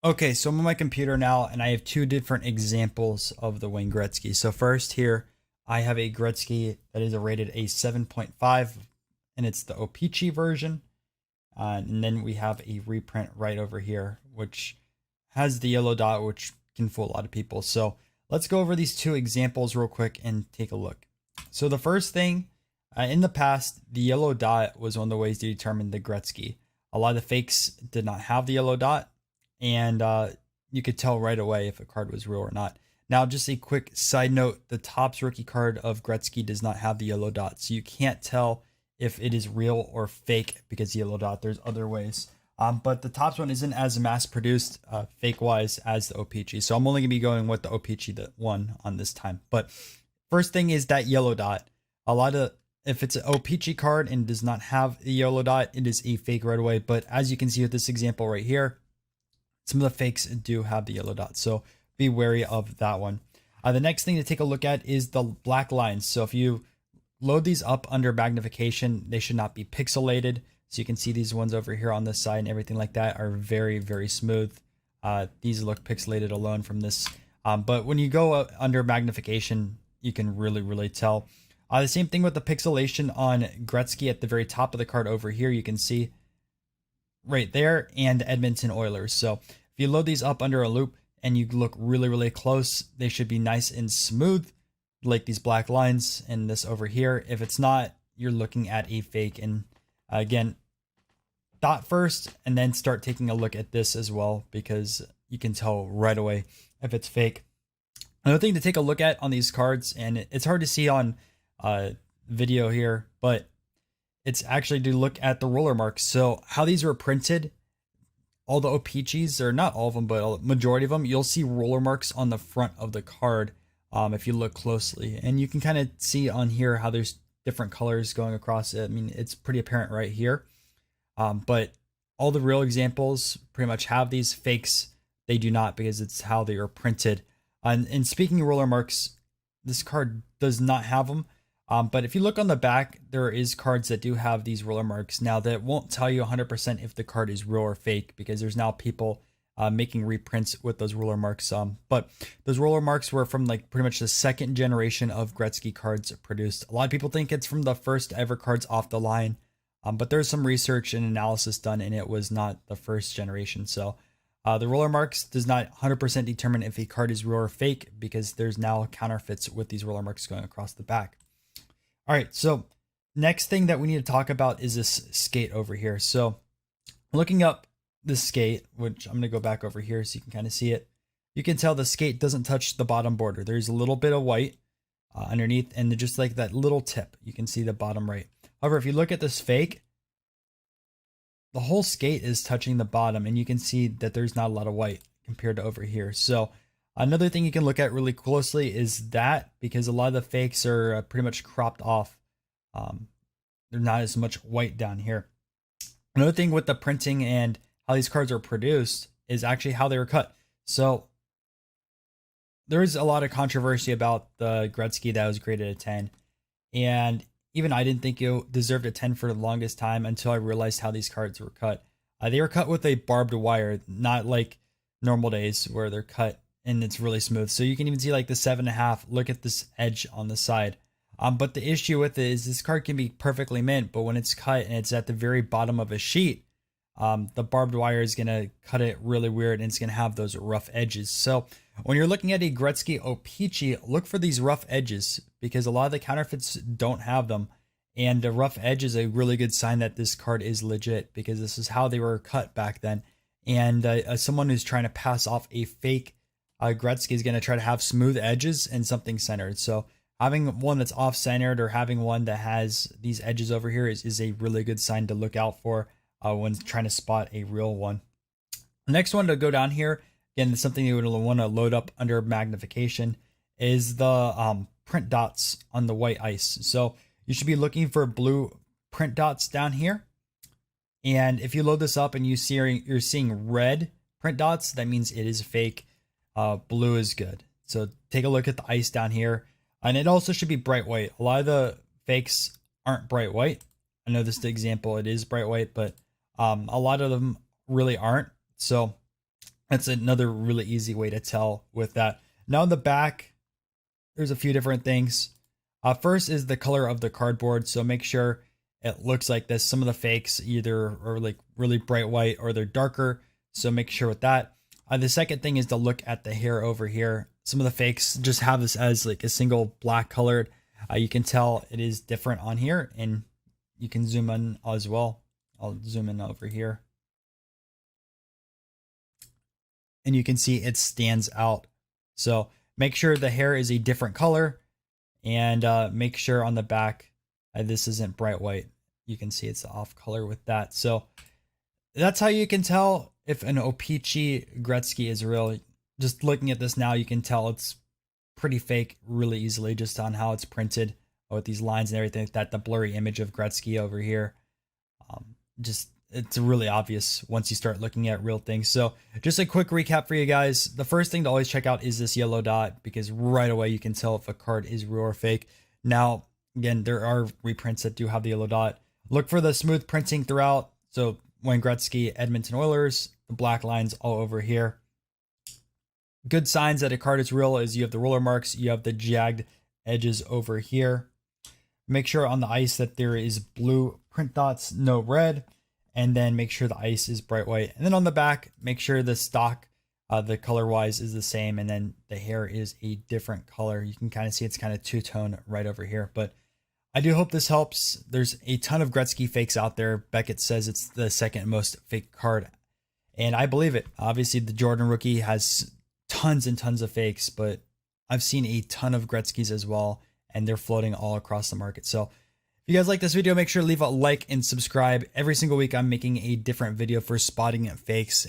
Okay, so I'm on my computer now and I have two different examples of the Wayne Gretzky. So first here, I have a Gretzky that is rated a 7.5 and it's the O-Pee-Chee version. And then we have a reprint right over here, which has the yellow dot, which can fool a lot of people. So let's go over these two examples real quick and take a look. So the first thing, in the past, the yellow dot was one of the ways to determine the Gretzky. A lot of the fakes did not have the yellow dot, and you could tell right away if a card was real or not. Now, just a quick side note, the Topps rookie card of Gretzky does not have the yellow dot, so you can't tell if it is real or fake because the yellow dot. There's other ways. But the Topps one isn't as mass produced fake wise as the O-Pee-Chee. So I'm only going to be going with the O-Pee-Chee that one on this time. But first thing is that yellow dot. A lot of, if it's an O-Pee-Chee card and does not have the yellow dot, it is a fake right away. But as you can see with this example right here, some of the fakes do have the yellow dot. So be wary of that one. The next thing to take a look at is the black lines. So if you load these up under magnification, they should not be pixelated. So you can see these ones over here on this side and everything like that are very, very smooth. These look pixelated alone from this. But when you go under magnification, you can really, really tell. The same thing with the pixelation on Gretzky at the very top of the card over here. You can see right there, and Edmonton Oilers. So if you load these up under a loop and you look really, really close, they should be nice and smooth, like these black lines and this over here. If it's not, you're looking at a fake. And again, dot first and then start taking a look at this as well, because you can tell right away if it's fake. Another thing to take a look at on these cards, and it's hard to see on video here, but it's actually to look at the roller marks. So how these were printed, all the O-Pee-Chees, or not all of them, but a majority of them, you'll see roller marks on the front of the card if you look closely. And you can kind of see on here how there's different colors going across it. I mean, it's pretty apparent right here. But all the real examples pretty much have these. Fakes, they do not, because it's how they are printed. And speaking of roller marks, this card does not have them. But if you look on the back, there is cards that do have these roller marks. Now, that won't tell you 100% if the card is real or fake, because there's now people making reprints with those roller marks. But those roller marks were from like pretty much the second generation of Gretzky cards produced. A lot of people think it's from the first ever cards off the line. But there's some research and analysis done, and it was not the first generation. So the roller marks does not 100% determine if a card is real or fake, because there's now counterfeits with these roller marks going across the back. All right, so next thing that we need to talk about is this skate over here. So looking up the skate, which I'm going to go back over here so you can kind of see it, you can tell the skate doesn't touch the bottom border. There's a little bit of white underneath, and just like that little tip, you can see the bottom right. However, if you look at this fake, the whole skate is touching the bottom, and you can see that there's not a lot of white compared to over here. So another thing you can look at really closely is that, because a lot of the fakes are pretty much cropped off. There's not as much white down here. Another thing with the printing and how these cards are produced is actually how they were cut. So there is a lot of controversy about the Gretzky that was graded a 10. And even I didn't think it deserved a 10 for the longest time until I realized how these cards were cut. They were cut with a barbed wire, not like normal days where they're cut and it's really smooth. So you can even see like the 7.5. Look at this edge on the side. But the issue with it is this card can be perfectly mint, but when it's cut and it's at the very bottom of a sheet, the barbed wire is going to cut it really weird, and it's going to have those rough edges. So when you're looking at a Gretzky O-Pee-Chee, look for these rough edges, because a lot of the counterfeits don't have them. And the rough edge is a really good sign that this card is legit, because this is how they were cut back then. And someone who's trying to pass off a fake Gretzky is going to try to have smooth edges and something centered. So having one that's off-centered or having one that has these edges over here is a really good sign to look out for when trying to spot a real one. The next one to go down here, again, something you would want to load up under magnification, is the print dots on the white ice. So you should be looking for blue print dots down here. And if you load this up and you're seeing red print dots, that means it is fake. Blue is good. So take a look at the ice down here. And it also should be bright white. A lot of the fakes aren't bright white. I know this is the example, it is bright white, but a lot of them really aren't. So That's another really easy way to tell with that. Now in the back, there's a few different things. First is the color of the cardboard. So make sure it looks like this. Some of the fakes either are like really bright white or they're darker. So make sure with that. The second thing is to look at the hair over here. Some of the fakes just have this as like a single black colored. You can tell it is different on here, and you can zoom in as well. I'll zoom in over here. And you can see it stands out. So make sure the hair is a different color, and make sure on the back this isn't bright white. You can see it's off color with that. So that's how you can tell if an O-Pee-Chee Gretzky is real. Just looking at this now, you can tell it's pretty fake really easily just on how it's printed with these lines and everything like that. The blurry image of Gretzky over here. Just it's really obvious once you start looking at real things. So just a quick recap for you guys. The first thing to always check out is this yellow dot, because right away you can tell if a card is real or fake. Now, again, there are reprints that do have the yellow dot. Look for the smooth printing throughout. So Wayne Gretzky, Edmonton Oilers, the black lines all over here. Good signs that a card is real is you have the roller marks, you have the jagged edges over here. Make sure on the ice that there is blue print dots, no red, and then make sure the ice is bright white. And then on the back, make sure the stock, the color wise is the same, and then the hair is a different color. You can kind of see it's kind of two-tone right over here, but I do hope this helps. There's a ton of Gretzky fakes out there. Beckett says it's the second most fake card, and I believe it. Obviously, the Jordan rookie has tons and tons of fakes, but I've seen a ton of Gretzkys as well, and they're floating all across the market. So if you guys like this video, make sure to leave a like and subscribe. Every single week, I'm making a different video for spotting fakes.